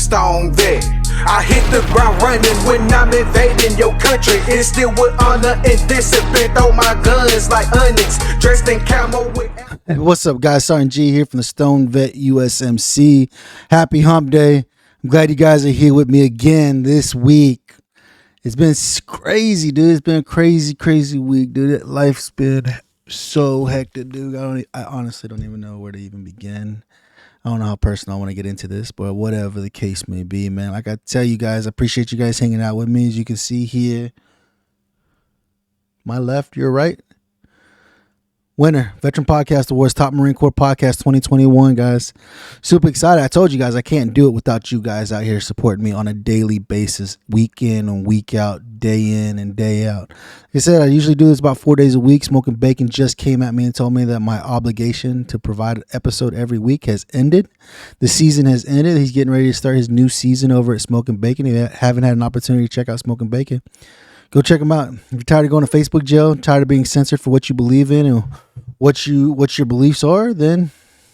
Stone Vet. I hit the ground running when I'm invading your country. It's still with honor and discipline. Throw my guns like onyx, dressed in camo with... Hey, what's up, guys? Sergeant G here from the STONED VET USMC. Happy hump day. I'm glad you guys are here with me again this week. It's been crazy, dude. It's been a crazy week, dude. Life's been so hectic, dude. I honestly don't even know where to even begin. I don't know how personal I want to get into this, but whatever the case may be, man. Like I tell you guys, I appreciate you guys hanging out with me. As you can see here, my left, your right. Winner, Veteran Podcast Awards, Top Marine Corps Podcast 2021, guys. Super excited. I told you guys I can't do it without you guys out here supporting me on a daily basis, week in and week out, day in and day out. Like I said, I usually do this about 4 days a week. Smoking Bacon just came at me and told me that my obligation to provide an episode every week has ended. The season has ended. He's getting ready to start his new season over at Smoking Bacon. If you haven't had an opportunity to check out Smoking Bacon, go check them out. If you're tired of going to Facebook jail, tired of being censored for what you believe in and what your beliefs are, then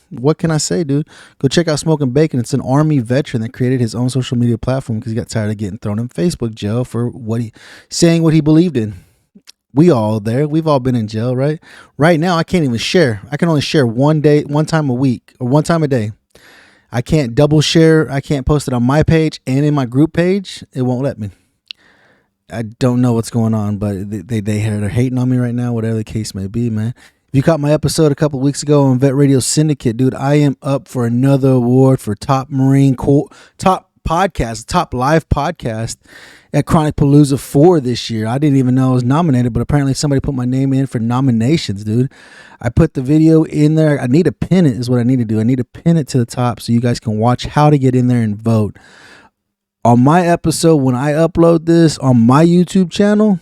what can I say, dude? Go check out Smoking Bacon. It's an Army veteran that created his own social media platform because he got tired of getting thrown in Facebook jail for saying what he believed in. We've all been in jail, right? Right now, I can't even share. I can only share one time a week, or one time a day. I can't double share. I can't post it on my page and in my group page. It won't let me. I don't know what's going on, but they're hating on me right now, whatever the case may be, man. If you caught my episode a couple weeks ago on Vet Radio Syndicate, dude, I am up for another award for top Marine Corps, top live podcast at Chronic Palooza 4 this year. I didn't even know I was nominated, but apparently somebody put my name in for nominations, dude. I put the video in there. I need to pin it is what I need to do. I need to pin it to the top so you guys can watch how to get in there and vote. On my episode, when I upload this on my YouTube channel,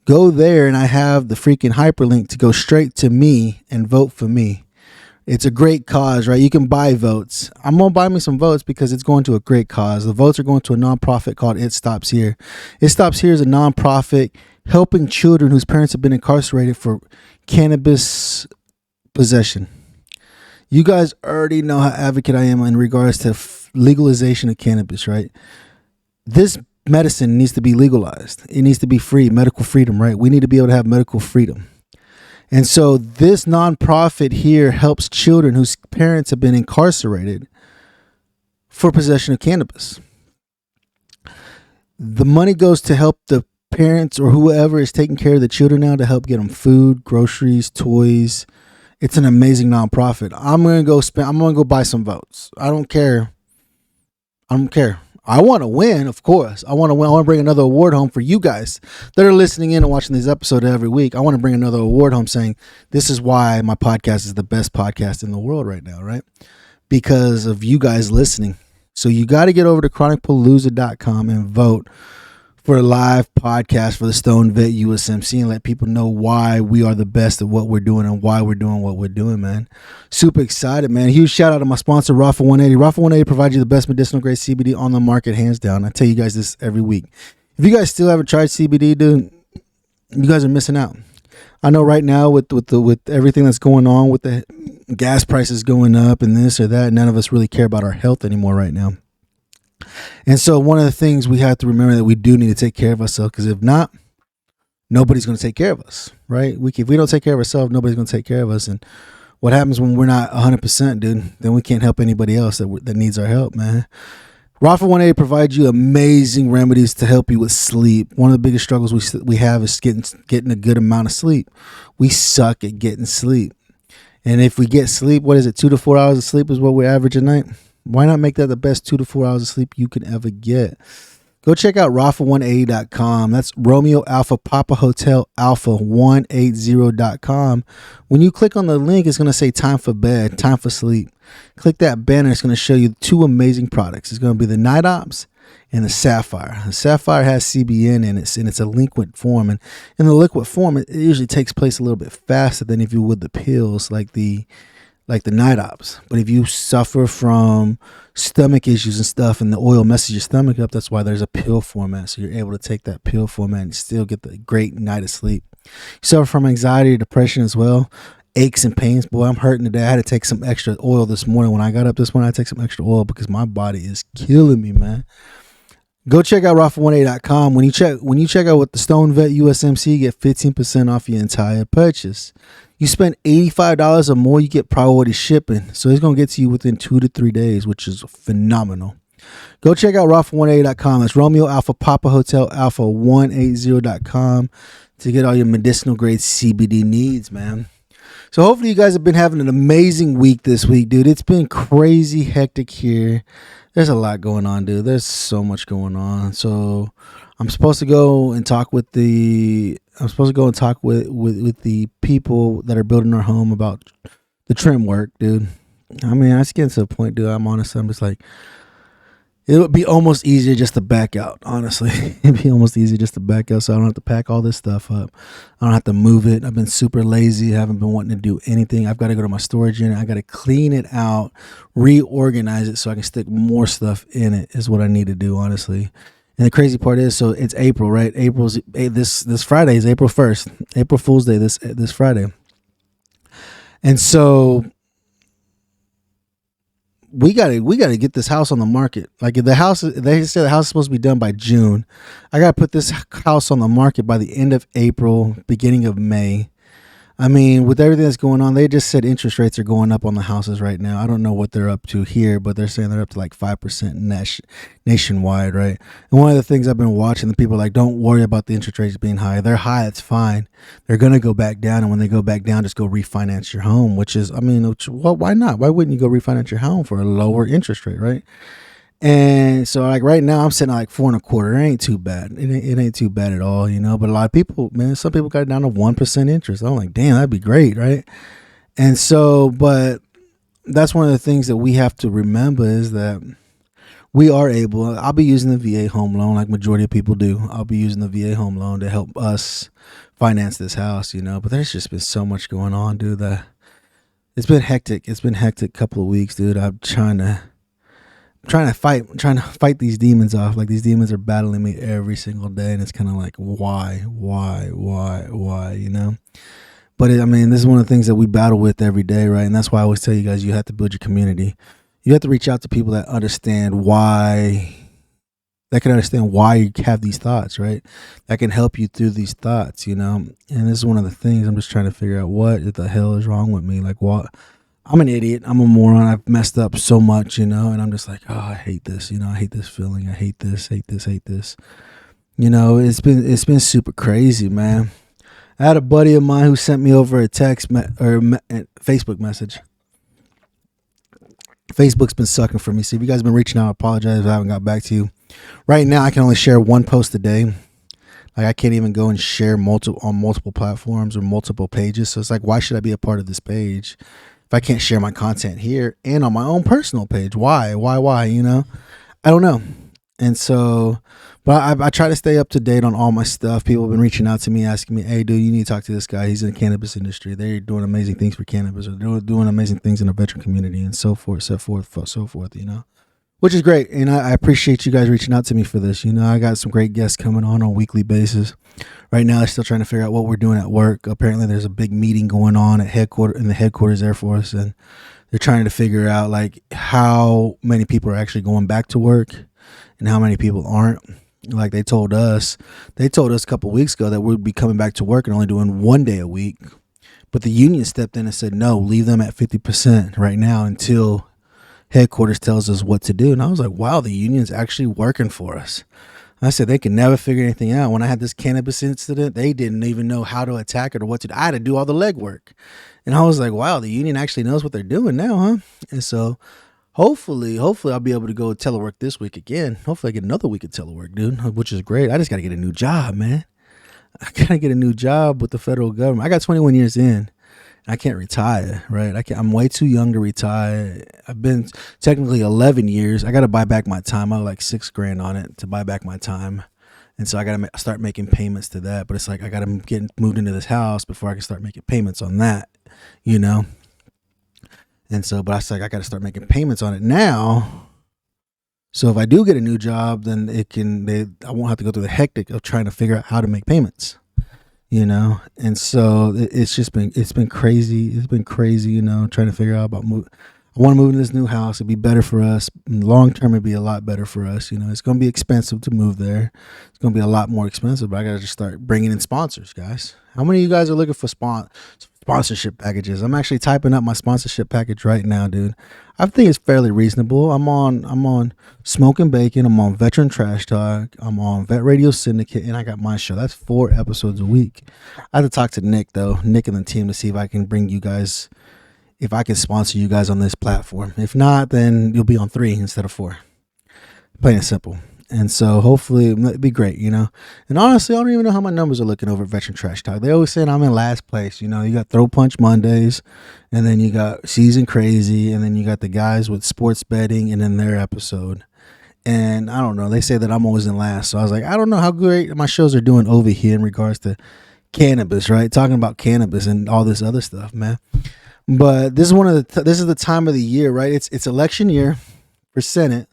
go there and I have the freaking hyperlink to go straight to me and vote for me. It's a great cause, right? You can buy votes. I'm going to buy me some votes because it's going to a great cause. The votes are going to a nonprofit called It Stops Here. It Stops Here is a nonprofit helping children whose parents have been incarcerated for cannabis possession. You guys already know how advocate I am in regards to legalization of cannabis, right? This medicine needs to be legalized. It needs to be free, medical freedom, right? We need to be able to have medical freedom. And so this nonprofit here helps children whose parents have been incarcerated for possession of cannabis. The money goes to help the parents or whoever is taking care of the children now to help get them food, groceries, toys. It's an amazing nonprofit. I'm going to go buy some votes. I don't care. I want to win, of course. I want to bring another award home for you guys that are listening in and watching these episodes every week. I want to bring another award home saying this is why my podcast is the best podcast in the world right now, right? Because of you guys listening. So you got to get over to chronicpalooza.com and vote for a live podcast for the Stoned Vet USMC and let people know why we are the best at what we're doing and why we're doing what we're doing, man. Super excited, man. Huge shout out to my sponsor, Rafa 180. Rafa 180 provides you the best medicinal grade CBD on the market, hands down. I tell you guys this every week. If you guys still haven't tried CBD, dude, you guys are missing out. I know right now with everything that's going on with the gas prices going up and this or that, none of us really care about our health anymore right now. And so one of the things we have to remember that we do need to take care of ourselves, because if not, nobody's going to take care of us, right? If we don't take care of ourselves, nobody's going to take care of us. And what happens when we're not 100%, dude, then we can't help anybody else that needs our help, man. Rafa 180 provides you amazing remedies to help you with sleep. One of the biggest struggles we have is getting a good amount of sleep. We suck at getting sleep. And if we get sleep, what is it, 2 to 4 hours of sleep is what we average a night? Why not make that the best 2 to 4 hours of sleep you can ever get? Go check out Rafa180.com. That's Romeo Alpha Papa Hotel Alpha 180.com. When you click on the link, it's going to say time for bed, time for sleep. Click that banner. It's going to show you 2 amazing products. It's going to be the Night Ops and the Sapphire. The Sapphire has CBN in it, and it's a liquid form. And in the liquid form, it usually takes place a little bit faster than if you would the pills, like the Night Ops. But if you suffer from stomach issues and stuff and the oil messes your stomach up, that's why there's a pill format. So you're able to take that pill format and still get the great night of sleep. You suffer from anxiety or depression as well. aches and pains. Boy, I'm hurting today. I had to take some extra oil this morning. When I got up this morning, I take some extra oil because my body is killing me, man. Go check out rafa18.com. When you check out with the STONED VET USMC, you get 15% off your entire purchase. You spend $85 or more, you get priority shipping. So it's going to get to you within 2 to 3 days, which is phenomenal. Go check out rafa18.com. That's Romeo Alpha Papa Hotel Alpha 180.com to get all your medicinal grade CBD needs, man. So hopefully you guys have been having an amazing week this week, dude. It's been crazy hectic here. There's a lot going on, dude. There's so much going on. So I'm supposed to go and talk with the people that are building our home about the trim work, dude. I mean, I just get to a point, dude. I'm just like, it would be almost easier just to back out, honestly. It'd be almost easier just to back out so I don't have to pack all this stuff up. I don't have to move it. I've been super lazy. I haven't been wanting to do anything. I've got to go to my storage unit. I got to clean it out, reorganize it so I can stick more stuff in it is what I need to do, honestly. And the crazy part is, so it's April, right? This Friday is April 1st. April Fool's Day this Friday. And so we gotta get this house on the market. Like if they said the house is supposed to be done by June. I gotta put this house on the market by the end of April, beginning of May. I mean, with everything that's going on, they just said interest rates are going up on the houses right now. I don't know what they're up to here, but they're saying they're up to like 5% nationwide, right? And one of the things I've been watching, the people are like, don't worry about the interest rates being high. They're high, it's fine. They're going to go back down, and when they go back down, just go refinance your home, which is, I mean, well, why not? Why wouldn't you go refinance your home for a lower interest rate, right? And so like right now I'm sitting at like 4.25. It ain't too bad. It ain't too bad at all, you know, but a lot of people, man, some people got it down to 1% interest. I'm like, damn, that'd be great. Right. And so, but that's one of the things that we have to remember is that we are able, I'll be using the VA home loan like majority of people do. I'll be using the VA home loan to help us finance this house, you know, but there's just been so much going on, dude, that it's been hectic. It's been hectic couple of weeks, dude. I'm trying to fight these demons off. Like these demons are battling me every single day, and it's kind of like, why, you know? But I mean, this is one of the things that we battle with every day, right? And that's why I always tell you guys, you have to build your community. You have to reach out to people that understand why, that can understand why you have these thoughts, right? That can help you through these thoughts, you know? And this is one of the things I'm just trying to figure out what the hell is wrong with me. Like what? I'm an idiot. I'm a moron. I've messed up so much, you know, and I'm just like, oh, I hate this, you know, I hate this feeling. I hate this. You know, it's been super crazy, man. I had a buddy of mine who sent me over a Facebook message. Facebook's been sucking for me. So if you guys have been reaching out, I apologize if I haven't got back to you. Right now, I can only share one post a day. Like I can't even go and share on multiple platforms or multiple pages. So it's like, why should I be a part of this page if I can't share my content here and on my own personal page? Why, you know? I don't know. And so, but I try to stay up to date on all my stuff. People have been reaching out to me, asking me, hey, dude, you need to talk to this guy. He's in the cannabis industry. They're doing amazing things for cannabis, or they're doing amazing things in the veteran community and so forth, you know? Which is great. And I appreciate you guys reaching out to me for this. You know, I got some great guests coming on a weekly basis. Right now, they're still trying to figure out what we're doing at work. Apparently, there's a big meeting going on at the headquarters Air Force, and they're trying to figure out like how many people are actually going back to work and how many people aren't. Like they told us a couple of weeks ago that we'd be coming back to work and only doing 1 day a week. But the union stepped in and said, no, leave them at 50% right now until headquarters tells us what to do. And I was like, wow, the union's actually working for us. I said they can never figure anything out. When I had this cannabis incident, they didn't even know how to attack it or what to do. I had to do all the legwork. And I was like, wow, the union actually knows what they're doing now, huh? And so hopefully I'll be able to go telework this week again. Hopefully I get another week of telework, dude, which is great. I just got to get a new job, man. I got to get a new job with the federal government. I got 21 years in. I can't retire, right? I'm way too young to retire. I've been technically 11 years. I got to buy back my time. I have like $6,000 on it to buy back my time. And so I got to start making payments to that. But it's like, I got to get moved into this house before I can start making payments on that, you know? And so, but I was like, I got to start making payments on it now. So if I do get a new job, then I won't have to go through the hectic of trying to figure out how to make payments. you know. And so it's been crazy. It's been crazy, you know, trying to figure out about move. I want to move in this new house. It'd be better for us. Long term, it'd be a lot better for us. You know, it's going to be expensive to move there. It's going to be a lot more expensive, but I got to just start bringing in sponsors, guys. How many of you guys are looking for sponsorship packages? I'm actually typing up my sponsorship package right now, dude. I think it's fairly reasonable. I'm on Smoking Bacon. I'm on Veteran Trash Talk. I'm on Vet Radio Syndicate, and I got my show. That's 4 episodes a week. I have to talk to Nick though, Nick and the team, to see if I can bring you guys, if I can sponsor you guys on this platform. If not, then you'll be on 3 instead of 4. Plain and simple. And so hopefully it'd be great, you know. And honestly, I don't even know how my numbers are looking over at Veteran Trash Talk. They always saying I'm in last place. You know, you got Throw Punch Mondays, and then you got Season Crazy, and then you got the guys with sports betting and then their episode. And I don't know. They say that I'm always in last. So I was like, I don't know how great my shows are doing over here in regards to cannabis, right? Talking about cannabis and all this other stuff, man. But this is this is the time of the year, right? It's election year for Senate.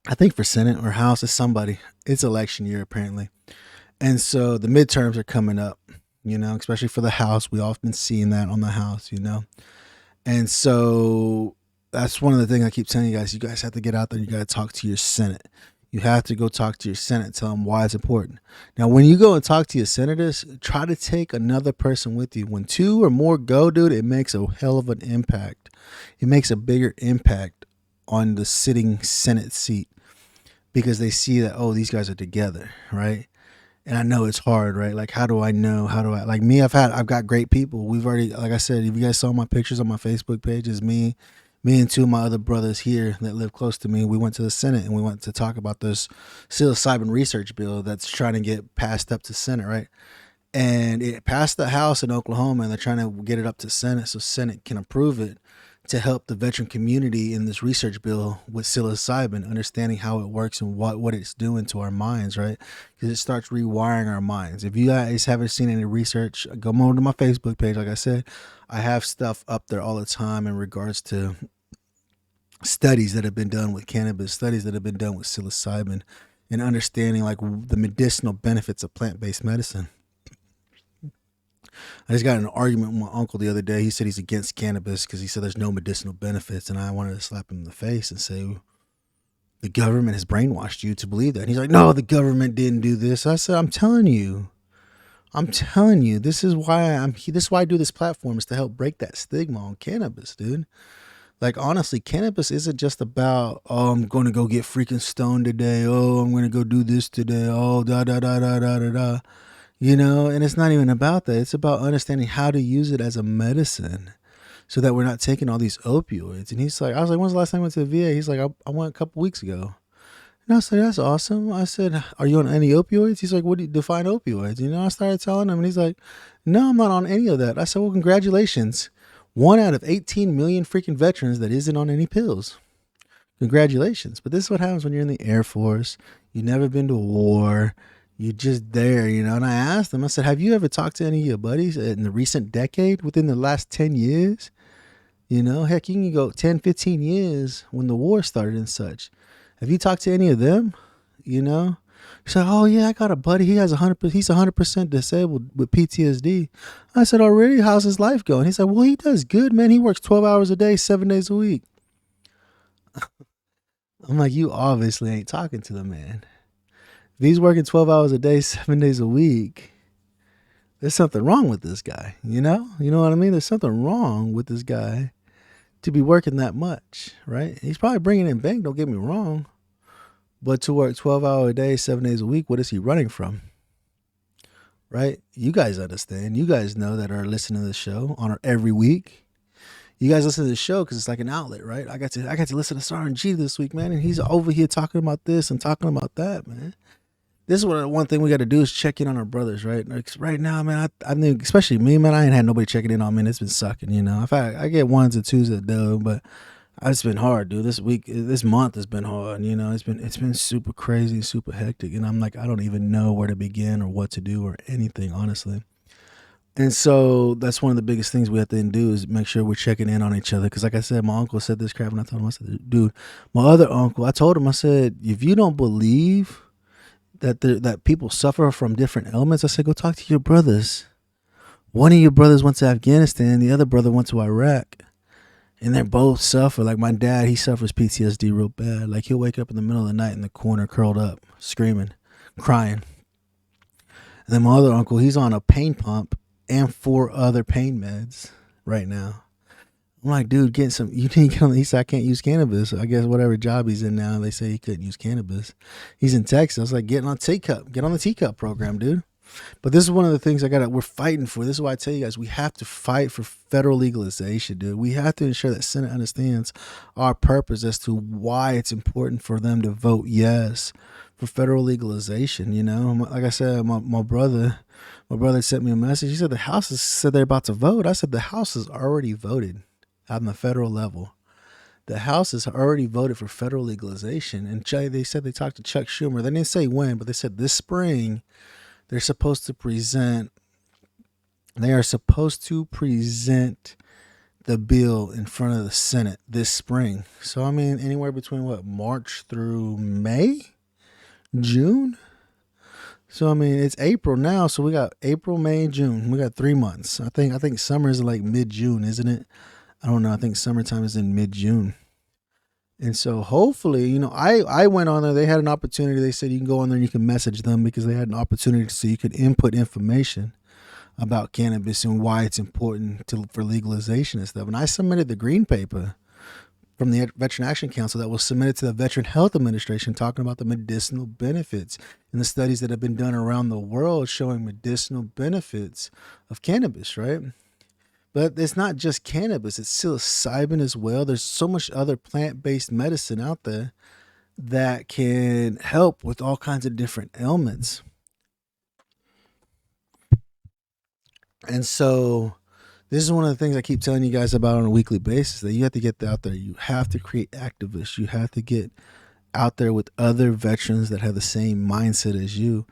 I think for Senate or House, it's somebody. It's election year apparently, and so the midterms are coming up. You know, especially for the House, we often seeing that on the House. You know, and so that's one of the things I keep telling you guys. You guys have to get out there. You got to talk to your Senate. You have to go talk to your Senate. Tell them why it's important. Now, when you go and talk to your senators, try to take another person with you. When 2 or more go, dude, it makes a hell of an impact. It makes a bigger impact on the sitting Senate seat, because they see that, oh, these guys are together, right? And I know it's hard, right? Like, how do I know? How do I, like me, I've got great people. We've already, like I said, if you guys saw my pictures on my Facebook page, it's me and 2 of my other brothers here that live close to me. We went to the Senate and we went to talk about this psilocybin research bill that's trying to get passed up to Senate, right? And it passed the House in Oklahoma, and they're trying to get it up to Senate so Senate can approve it, to help the veteran community in this research bill with psilocybin, understanding how it works and what it's doing to our minds, right? Because it starts rewiring our minds. If you guys haven't seen any research, go over to my Facebook page. Like I said, I have stuff up there all the time in regards to studies that have been done with cannabis, studies that have been done with psilocybin, and understanding like the medicinal benefits of plant-based medicine. I just got in an argument with my uncle the other day. He said he's against cannabis because he said there's no medicinal benefits. And I wanted to slap him in the face and say, the government has brainwashed you to believe that. And he's like, no, the government didn't do this. I said, I'm telling you, this is why I do this platform, is to help break that stigma on cannabis, dude. Like, honestly, cannabis isn't just about, oh, I'm going to go get freaking stoned today. Oh, I'm going to go do this today. Oh, da, da, da, da, da, da, da. You know, and it's not even about that. It's about understanding how to use it as a medicine so that we're not taking all these opioids. And he's like, I was like, when's the last time I went to the VA? He's like, I went a couple weeks ago. And I said, that's awesome. I said, are you on any opioids? He's like, what do you define opioids? You know, I started telling him, and he's like, no, I'm not on any of that. I said, well, congratulations. 1 out of 18 million freaking veterans that isn't on any pills. Congratulations. But this is what happens when you're in the Air Force. You've never been to war. You're just there, you know. And I asked him, I said, have you ever talked to any of your buddies in the recent decade, within the last 10 years? You know, heck, you can go 10, 15 years when the war started and such. Have you talked to any of them? You know? He said, oh, yeah, I got a buddy. He's 100% disabled with PTSD. I said, oh, really? How's his life going? He said, well, he does good, man. He works 12 hours a day, 7 days a week. I'm like, you obviously ain't talking to the man. If he's working 12 hours a day, 7 days a week, there's something wrong with this guy, you know? You know what I mean? There's something wrong with this guy to be working that much, right? He's probably bringing in bank, don't get me wrong. But to work 12 hours a day, 7 days a week, what is he running from? Right? You guys understand. You guys know that are listening to the show on our every week. You guys listen to the show because it's like an outlet, right? I got to listen to SRNG this week, man, and he's over here talking about this and talking about that, man. This is what one thing we got to do is check in on our brothers, right? Like right now, man, I think especially me, man, I ain't had nobody checking in on me. And it's been sucking, you know. I get 1s and 2s that do, but it's been hard, dude. This month has been hard, you know. It's been super crazy, super hectic, and I'm like, I don't even know where to begin or what to do or anything, honestly. And so that's one of the biggest things we have to do is make sure we're checking in on each other. Because like I said, my uncle said this crap, and I told him, I said, dude, my other uncle, I told him, I said, if you don't believe that people suffer from different ailments. I said, go talk to your brothers. One of your brothers went to Afghanistan, the other brother went to Iraq, and they both suffer. Like my dad, he suffers PTSD real bad. Like he'll wake up in the middle of the night in the corner, curled up, screaming, crying. And then my other uncle, he's on a pain pump and 4 other pain meds right now. I'm like, dude, you need to get on. He said, I can't use cannabis. I guess whatever job he's in now, they say he couldn't use cannabis. He's in Texas. I was like, get on the teacup program, dude. But this is one of the things we're fighting for. This is why I tell you guys, we have to fight for federal legalization, dude. We have to ensure that Senate understands our purpose as to why it's important for them to vote yes for federal legalization. You know, like I said, my brother sent me a message. He said the House said they're about to vote. I said the House has already voted on the federal level. The House has already voted for federal legalization. And they said they talked to Chuck Schumer. They didn't say when, but they said this spring they are supposed to present the bill in front of the Senate this spring. So, I mean, anywhere between March through May? June? So, I mean, it's April now. So we got April, May, June. We got 3 months. I think summer is like mid-June, isn't it? I don't know. I think summertime is in mid-June. And so hopefully, you know, I went on there. They had an opportunity. They said you can go on there and you can message them because they had an opportunity so you could input information about cannabis and why it's important for legalization and stuff. And I submitted the green paper from the Veteran Action Council that was submitted to the Veteran Health Administration talking about the medicinal benefits and the studies that have been done around the world showing medicinal benefits of cannabis, right? But it's not just cannabis, it's psilocybin as well. There's so much other plant-based medicine out there that can help with all kinds of different ailments. And so this is one of the things I keep telling you guys about on a weekly basis, that you have to get out there. You have to create activists. You have to get out there with other veterans that have the same mindset as you.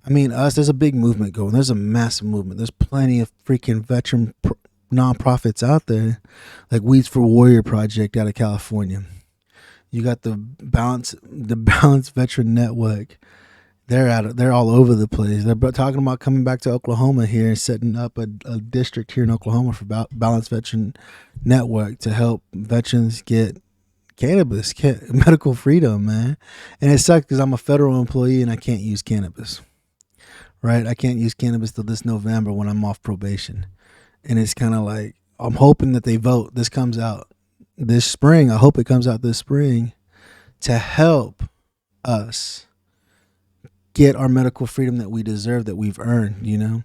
I mean, there's a big movement going. There's a massive movement. There's plenty of freaking veteran nonprofits out there, like Weeds for Warrior Project out of California. You got the Balance Veteran Network. They're all over the place. They're talking about coming back to Oklahoma here and setting up a district here in Oklahoma for Balance Veteran Network to help veterans get cannabis, medical freedom, man. And it sucks because I'm a federal employee and I can't use cannabis, right? I can't use cannabis till this November when I'm off probation. And it's kind of like, I'm hoping that they vote. This comes out this spring. I hope it comes out this spring to help us get our medical freedom that we deserve, that we've earned, you know?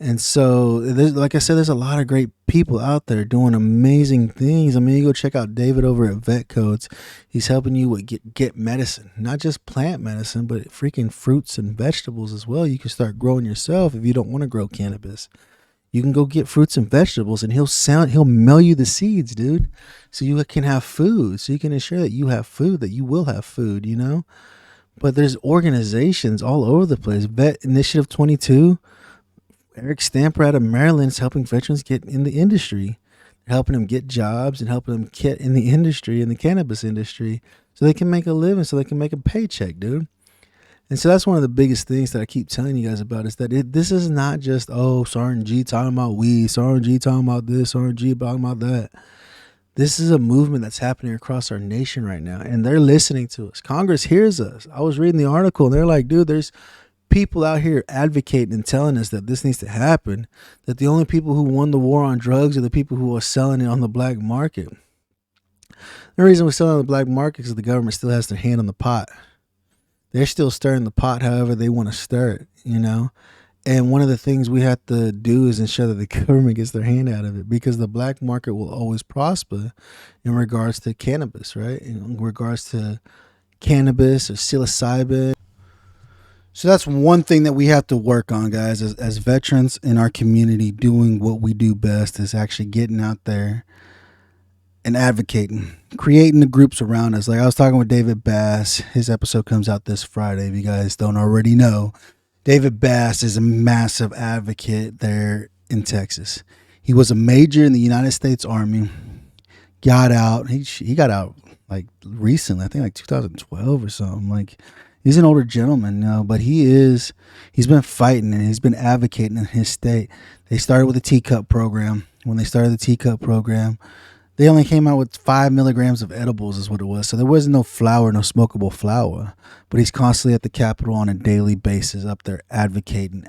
And so, like I said, there's a lot of great people out there doing amazing things. I mean, you go check out David over at Vet Codes. He's helping you with get medicine, not just plant medicine, but freaking fruits and vegetables as well. You can start growing yourself if you don't want to grow cannabis. You can go get fruits and vegetables, and he'll mail you the seeds, dude, so you can have food, so you can ensure that you have food, that you will have food, you know. But there's organizations all over the place. Vet Initiative 22, Eric Stamper out of Maryland is helping veterans get in the industry, helping them get jobs and helping them get in the industry, in the cannabis industry, so they can make a living, so they can make a paycheck, dude. And so that's one of the biggest things that I keep telling you guys about, is that this is not just, Sergeant G talking about weed, Sergeant G talking about this, Sergeant G talking about that. This is a movement that's happening across our nation right now, and they're listening to us. Congress hears us. I was reading the article, and they're like, dude, there's people out here advocating and telling us that this needs to happen, that the only people who won the war on drugs are the people who are selling it on the black market. The reason we're selling on the black market is the government still has their hand on the pot. They're still stirring the pot however they want to stir it, you know? And one of the things we have to do is ensure that the government gets their hand out of it, because the black market will always prosper in regards to cannabis, right? In regards to cannabis or psilocybin. So that's one thing that we have to work on, guys, as veterans in our community. Doing what we do best is actually getting out there and advocating, creating the groups around us. Like I was talking with David Bass. His episode comes out this Friday, if you guys don't already know. David Bass is a massive advocate there in Texas. He was a major in the United States Army, got out. He got out like recently, I think like 2012 or something. Like, He's an older gentleman, but he's been fighting and he's been advocating in his state. They started with a teacup program. When they started the teacup program, they only came out with 5 milligrams of edibles is what it was. So there was no flower, no smokable flower. But he's constantly at the Capitol on a daily basis up there advocating,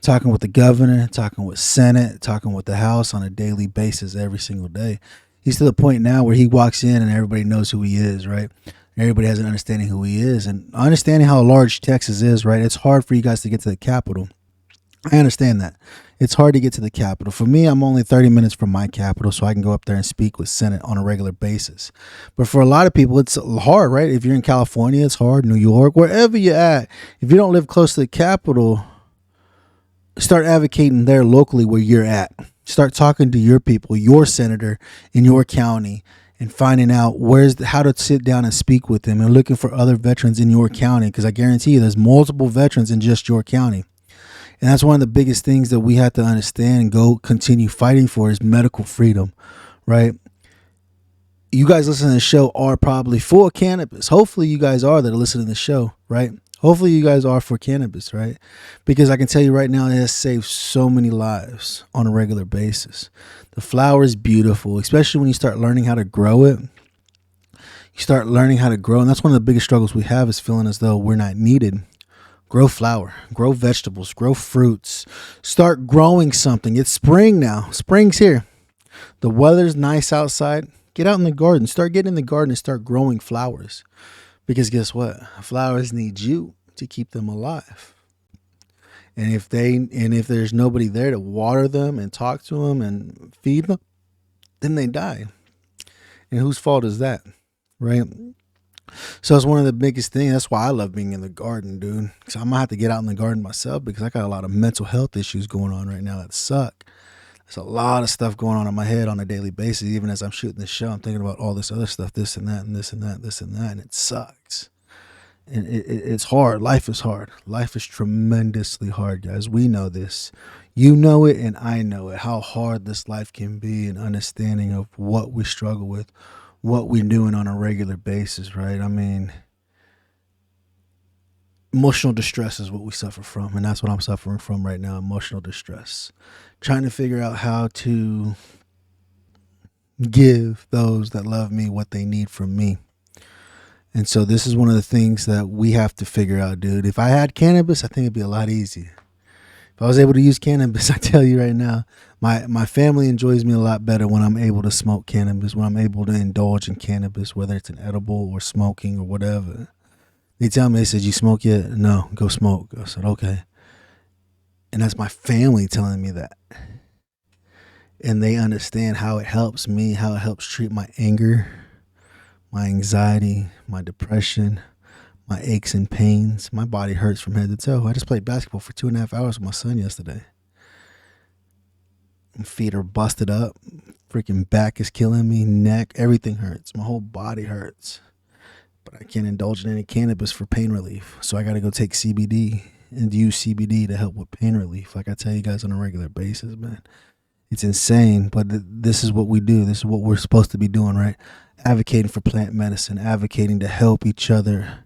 talking with the governor, talking with Senate, talking with the House on a daily basis every single day. He's to the point now where he walks in and everybody knows who he is, right? Everybody has an understanding who he is and understanding how large Texas is, right? It's hard for you guys to get to the Capitol. I understand that. It's hard to get to the Capitol. For me, I'm only 30 minutes from my Capitol, so I can go up there and speak with Senate on a regular basis. But for a lot of people, it's hard, right? If you're in California, it's hard. New York, wherever you're at. If you don't live close to the Capitol, start advocating there locally where you're at. Start talking to your people, your senator in your county, and finding out how to sit down and speak with them and looking for other veterans in your county, because I guarantee you there's multiple veterans in just your county. And that's one of the biggest things that we have to understand and go continue fighting for is medical freedom, right? You guys listening to the show are probably for cannabis. Hopefully you guys are that are listening to the show, right? Hopefully you guys are for cannabis, right? Because I can tell you right now, it has saved so many lives on a regular basis. The flower is beautiful, especially when you start learning how to grow it. You start learning how to grow, and that's one of the biggest struggles we have is feeling as though we're not needed. Grow flower, grow vegetables, grow fruits. Start growing something. It's spring now. Spring's here. The weather's nice outside. Get out in the garden. Start getting in the garden and start growing flowers. Because guess what? Flowers need you to keep them alive. And if there's nobody there to water them and talk to them and feed them, then they die. And whose fault is that? Right? So it's one of the biggest things. That's why I love being in the garden, dude. Because I'm going to have to get out in the garden myself because I got a lot of mental health issues going on right now that suck. There's a lot of stuff going on in my head on a daily basis. Even as I'm shooting this show, I'm thinking about all this other stuff, this and that, and this and that, this and that, and it sucks. And it's hard. Life is hard. Life is tremendously hard, guys. We know this. You know it, and I know it, how hard this life can be and understanding of what we struggle with, what we're doing on a regular basis, right? I mean, emotional distress is what we suffer from, and that's what I'm suffering from right now, emotional distress. Trying to figure out how to give those that love me what they need from me. And so this is one of the things that we have to figure out, dude. If I had cannabis, I think it'd be a lot easier. If I was able to use cannabis, I tell you right now, my family enjoys me a lot better when I'm able to smoke cannabis, when I'm able to indulge in cannabis, whether it's an edible or smoking or whatever. They tell me, they said, you smoke yet? No, go smoke. I said, okay. And that's my family telling me that. And they understand how it helps me, how it helps treat my anger, my anxiety, my depression, my aches and pains. My body hurts from head to toe. I just played basketball for 2.5 hours with my son yesterday. My feet are busted up. Freaking back is killing me. Neck, everything hurts. My whole body hurts. But I can't indulge in any cannabis for pain relief. So I got to go take CBD and use CBD to help with pain relief. Like I tell you guys on a regular basis, man. It's insane, but this is what we do. This is what we're supposed to be doing, right? Advocating for plant medicine, advocating to help each other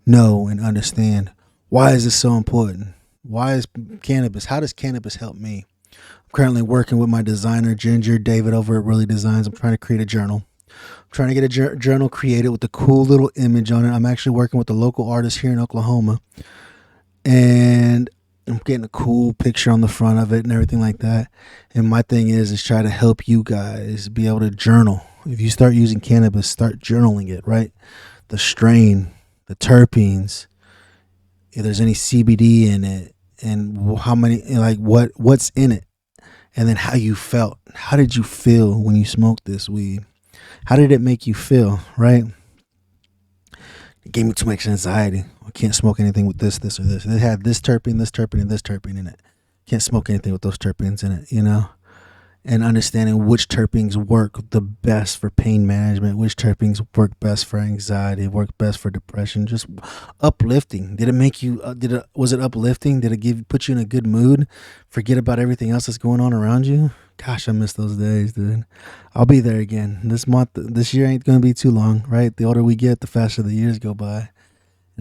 know and understand, why is this so important? Why is cannabis? How does cannabis help me? I'm currently working with my designer, Ginger David, over at Really Designs. I'm trying to create a journal. I'm trying to get a journal created with a cool little image on it. I'm actually working with a local artist here in Oklahoma, and I'm getting a cool picture on the front of it and everything like that. And my thing is try to help you guys be able to journal. If you start using cannabis, start journaling it, right? The strain, the terpenes, if there's any CBD in it, and how many, like what's in it, and then how you felt. How did you feel when you smoked this weed? How did it make you feel, right? It gave me too much anxiety. I can't smoke anything with this, or this. It had this terpene, and this terpene in it. Can't smoke anything with those terpenes in it, you know? And understanding which terpenes work the best for pain management, which terpenes work best for anxiety, work best for depression. Just uplifting. Did it make you? Was it uplifting? Did it put you in a good mood? Forget about everything else that's going on around you. Gosh, I miss those days, dude. I'll be there again this month. This year ain't gonna be too long, right? The older we get, the faster the years go by.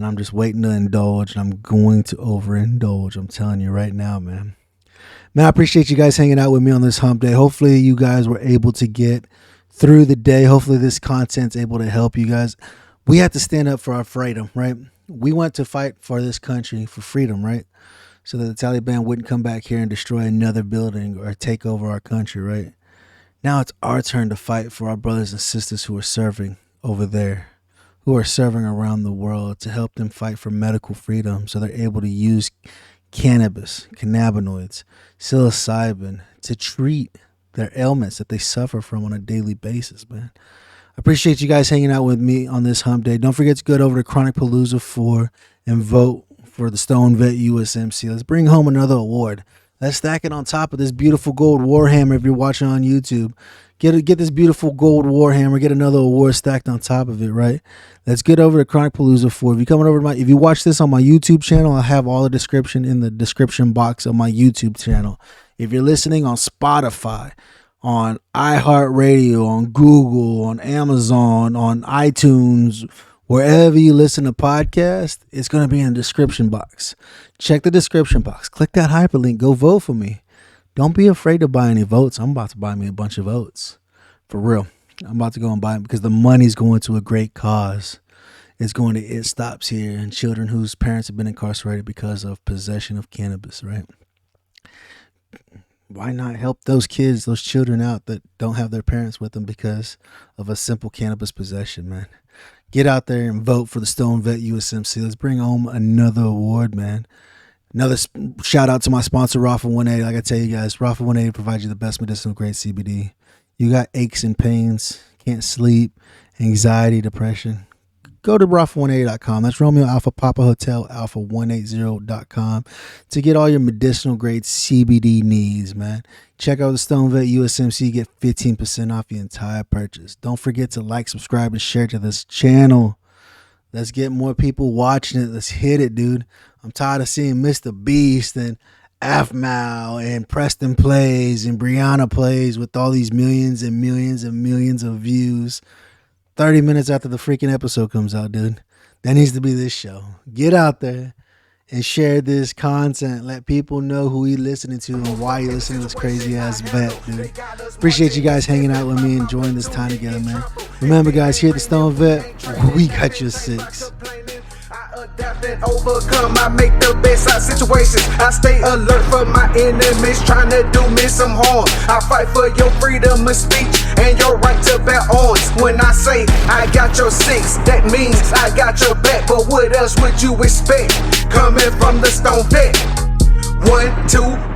and I'm just waiting to indulge, and I'm going to overindulge. I'm telling you right now, man. Man, I appreciate you guys hanging out with me on this hump day. Hopefully you guys were able to get through the day. Hopefully this content's able to help you guys. We have to stand up for our freedom, right? We went to fight for this country for freedom, right? So that the Taliban wouldn't come back here and destroy another building or take over our country, right? Now it's our turn to fight for our brothers and sisters who are serving over there, who are serving around the world, to help them fight for medical freedom so they're able to use cannabis, cannabinoids, psilocybin to treat their ailments that they suffer from on a daily basis, man. I appreciate you guys hanging out with me on this hump day. Don't forget to go over to Chronic Palooza 4 and vote for the STONED VET USMC. Let's bring home another award. Let's stack it on top of this beautiful gold Warhammer. If you're watching on YouTube, get this beautiful gold Warhammer. Get another award stacked on top of it, right? Let's get over to Chronic Palooza 4. If you watch this on my YouTube channel, I have all the description in the description box of my YouTube channel. If you're listening on Spotify, on iHeartRadio, on Google, on Amazon, on iTunes, wherever you listen to podcasts, it's going to be in the description box. Check the description box. Click that hyperlink. Go vote for me. Don't be afraid to buy any votes. I'm about to buy me a bunch of votes. For real. I'm about to go and buy them because the money's going to a great cause. It's going to It Stops Here and children whose parents have been incarcerated because of possession of cannabis, right? Why not help those kids, those children out that don't have their parents with them because of a simple cannabis possession, man? Get out there and vote for the STONED VET USMC. Let's bring home another award, man. Another shout out to my sponsor, Rafa 180. Like I tell you guys, Rafa 180 provides you the best medicinal grade CBD. You got aches and pains, can't sleep, anxiety, depression. Go to Rafa180.com. That's Romeo Alpha Papa Hotel Alpha 180.com to get all your medicinal grade CBD needs, man. Check out the STONED VET USMC. Get 15% off your entire purchase. Don't forget to like, subscribe, and share to this channel. Let's get more people watching it. Let's hit it, dude. I'm tired of seeing Mr. Beast and Afmal and Preston Plays and Brianna Plays with all these millions and millions and millions of views 30 minutes after the freaking episode comes out, dude. That needs to be this show. Get out there and share this content. Let people know who you're listening to and why you're listening to this crazy ass vet, dude. Appreciate you guys hanging out with me, enjoying this time together, man. Remember, guys, here at the STONED VET, we got your six. Adapt and overcome, I make the best out of situations. I stay alert for my enemies trying to do me some harm. I fight for your freedom of speech and your right to bear arms. When I say I got your six, that means I got your back. But what else would you expect coming from the STONED VET? 1, 2,